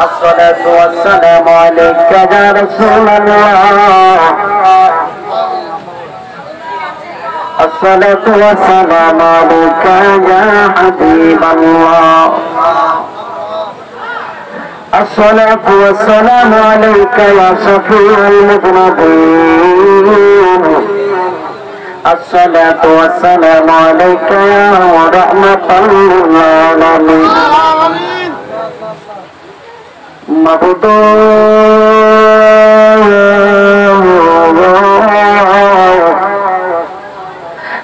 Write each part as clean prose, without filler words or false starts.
الصلاة والسلام عليك يا رسول الله الصلاة والسلام عليك يا حبيب الله الصلاة والسلام عليك يا شفيع المذنبين الصلاة والسلام عليك يا رحمة للعالمين معبود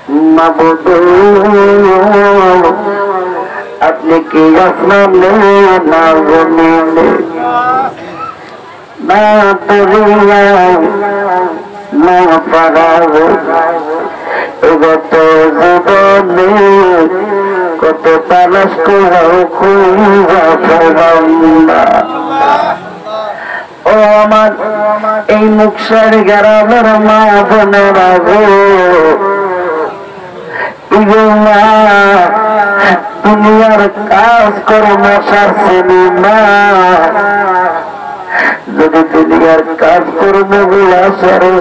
معبود अपने की असमान में ना जमीन में ना दुनिया ना फराग तो जीवन में কত তালাশ করে খুঁজা পেলামনা ও আমার এই মুকসার গ্রামের মা বোনেরা গো মা দুনিয়ার কাজ কর্ম সারছেনি মা যদি দুনিয়ার কাজ কর্ম গুলা সারে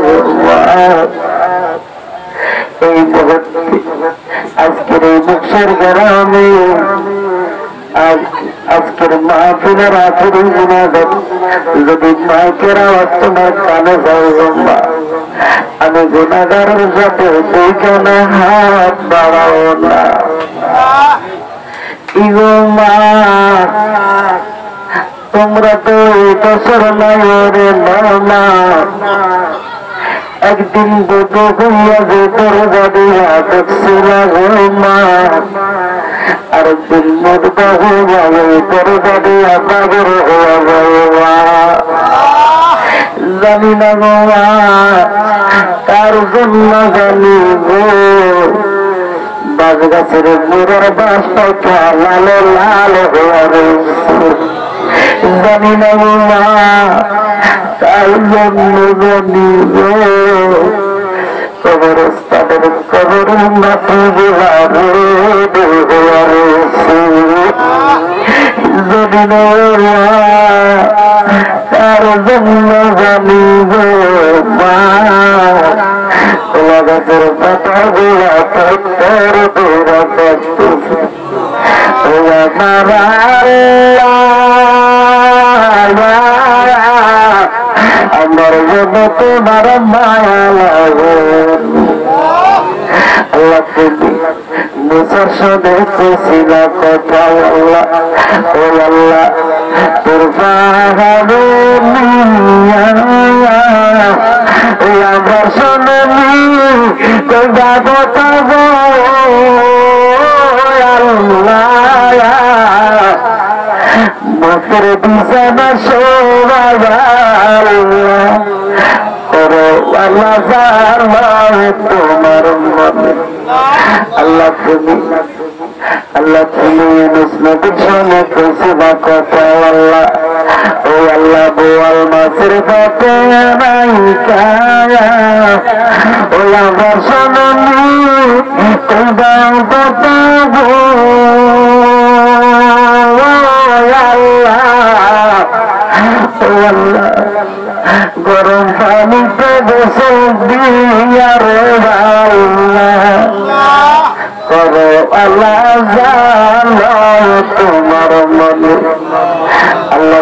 এই মুহূর্তে আজকের এই মুকসার গ্রামে আজকের মাহফিলের আখেরি মুনাজাত যদি মাইকের আওয়াজ তোমার কানে যায় মা আমি গুনাহগারের সাথে দুইখানে হাত বাড়াও না ইগো মা তোমরা তো বছর নয় মা একদিন দুটো হইয়া যে দরজা দিয়া দেখছিল গো মা আরেকদিন মরদা হইয়া ওই দরজা দিয়া বাগর হইয়া যাওয়া জানি না গো মা তার জন্য জানি গো বাজ গাছের মুরের বাসটা লাল লাল হইয়া রয়েছে জানি না গো মা তার জন্য জানি গো কবরস্থানের কবর মাটি গুলা হইয়া রয়েছে জানি না গো তার জন্য জানি গো মা কলা গাছের পাতা গুলা পত্তর দূরা করতেছে আমার জন্য তোমার মায়া লাগে আল্লাহ তুমি মুসার সঙ্গে খুশিল কথা আল্লাহ ও আল্লাহ তোর পাহাড়ে আমার সঙ্গে কথা মুখের বিছানা তোমার মনে আল্লাহ তুমি নবীর সঙ্গে খুশিবা কথা আল্লাহ ও আল্লাহ বোয়াল মাছের পাতে নাই কায়া ও আমার সননি তোমার কথা গরম পানিতে বসে দিয়া রে করো আল্লাহ তোমার মনে আল্লাহ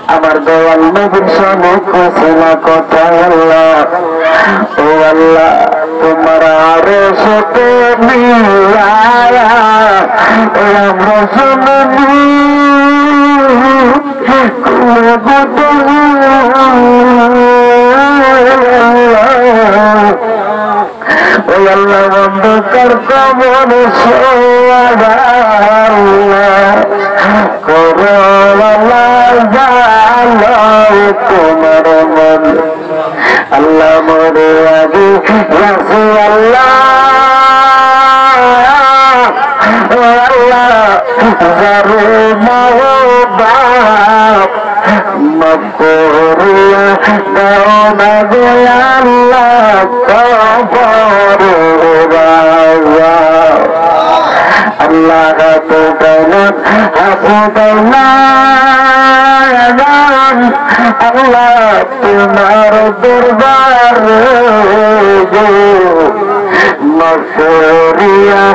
আমার দয়াল নবীর সঙ্গে খুশিলা কথা আল্লাহ ও আল্লাহ তোমার আরো সাথে মিলায়া আমরা শুনি আল্লাহ অন্ধকার কবর তোমার মন আল্লাহ মরে আগে রাসু আল্লাহ বাপ মকরিয়া দাও না গো আল্লাহ কবর রাজা আল্লাহ তো আল্লাহ তোমার দরবার মসরিয়া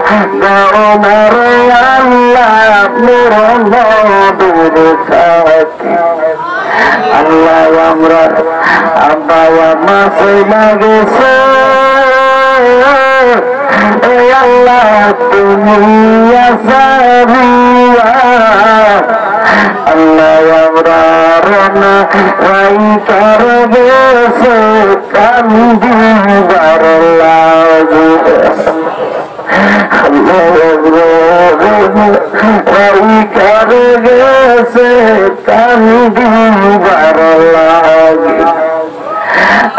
গাও মারে আল্লাহ মোর নবীর সাথী আল্লাহ আমরা আব্বা মাসে লাগেছে আল্লাহ তুমি আসারিয়া আল্লাহ আমরা রানা রাই করবেছে কান্দি বারলাগে আল্লাহ রাই করবেছে কান্দি বারলাগে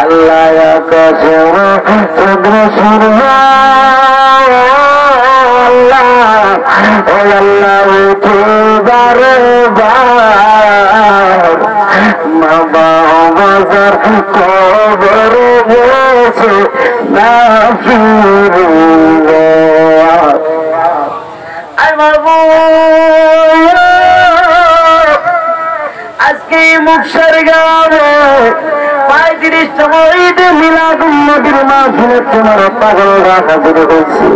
আল্লাহ কসম চন্দ্র সূর্য আল্লাহ ও আল্লাহ তোমার বার মা বাবার কবর গেছে না ফিরবে আজকে মুখের গানে 35তম ঈদে মিলাদুন নবীর মাহফিলে তোমার পাগলরা হাজির হয়েছে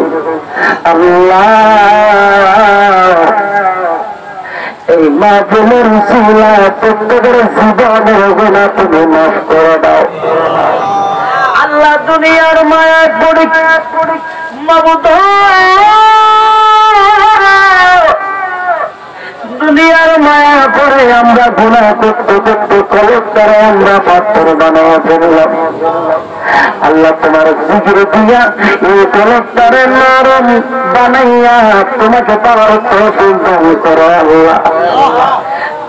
আল্লাহ এই মাহফিলের উসিলা প্রত্যেকের জীবনের গুনাহ তুমি মাফ করে দাও আল্লাহ দুনিয়ার মায়া পড়ি মাবুদ দুনিয়ার মায়া করে আমরা গুনাহ করতে করতে কলঙ্কারে আমরা পাথর বানায় ফেললাম আল্লাহ তোমার জিকির দিয়া এই কলঙ্কারে নরম বানাইয়া তোমাকে পাওয়ার তৌফিক দান করো আল্লাহ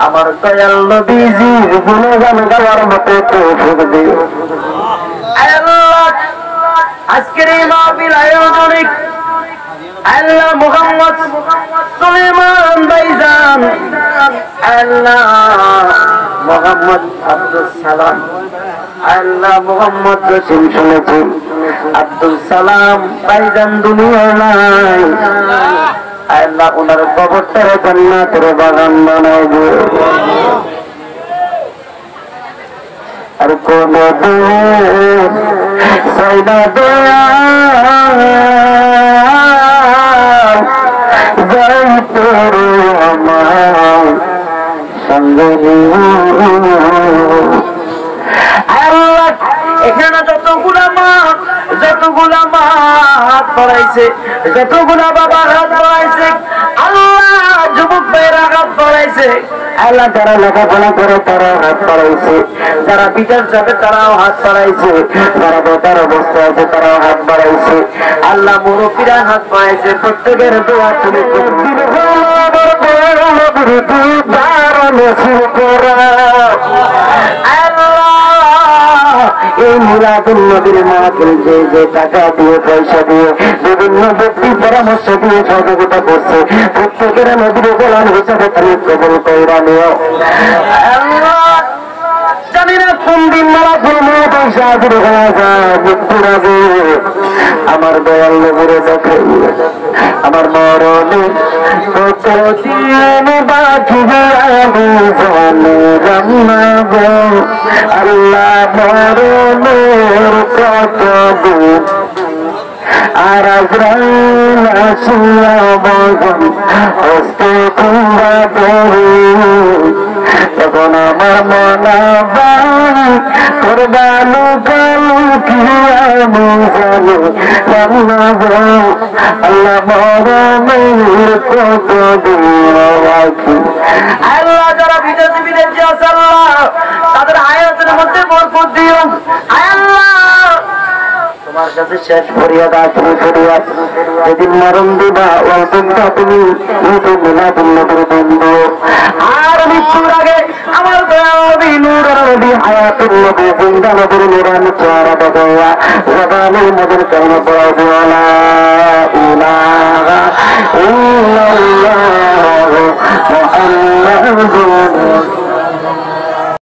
আমার দয়াল নবীজির গুণগান গাওয়ার মতো তৌফিক দিও আল্লাহ আজকের এই মাহফিল আয়োজনে আল্লাহ মুহাম্মদ সুলাইমান ভাইজান আল্লাহ মুহাম্মদ আব্দুল সালাম আল্লাহ মুহাম্মদ রসুল শুনেছি আব্দুল সালাম ভাইজান দুনিয়ায় নাই আল্লাহ ওনার কবরটারে জান্নাতের বাগান বানায় দিও আর কোন সাইদা দয়া এখানে যতগুলা মা হাত বাড়াইছে যতগুলা বাবা হাত বাড়াইছে আল্লাহ যুবক ভাইরা হাত বাড়াইছে আল্লাহ যারা লেখাপড়া করে তারা হাত বাড়াইছে যারা বিচার যাবে তারাও হাত বাড়াইছে যারা বেকার অবস্থা আছে তারাও হাত বাড়াইছে আল্লাহ মুরব্বীরা হাত বাড়াইছে প্রত্যেকের দোয়া তুমি এই মিলাদুন নবীর মাহফিল যে টাকা দিয়ে পয়সা দিয়ে বিভিন্ন ব্যক্তি পরামর্শ দিয়ে সহযোগিতা করছে প্রত্যেকের নবীর গোলাম হিসাবে তুমি কবুল কইরা নিও জানি না কোন দিন মাহফিল নিয়ে পয়সা শুরু করা যায় মৃত্যুর আগে আমার দয়াল নবীরে দেখে আমার মরণে কতদিন বাকি আমি জানি রান্না গো আল্লাহ মরণের কতদিন আর আজরাইল আসিয়া বজন হস্তে কুম্বা দেরি তখন আমার মনাবাই করবালু কালু কি আমি জানি রান্না গো আল্লাহ মরণের কতদিন বাকি আল্লাহ যারা বিদেশি আছে আল্লাহ তাদের আয়াতের মধ্যে বরকত দিও আল্লাহ তোমার কাছে শেষ ফরিয়াদ আসলে ফরিয়াদ যেদিন মরণ দিবা ওই দিনটা তুমি মিলাদুন নবীর বন্ধু আর মৃত্যুর আগে আমার দয়াবি নূর নবী হায়াতুল নবী জিন্দা নবীর নুরানি চেহারা দেখাইয়া জবানের মধ্যে কালমা পড়াও দিও লা ইলাহা ইল্লাল্লাহ মুহাম্মাদুর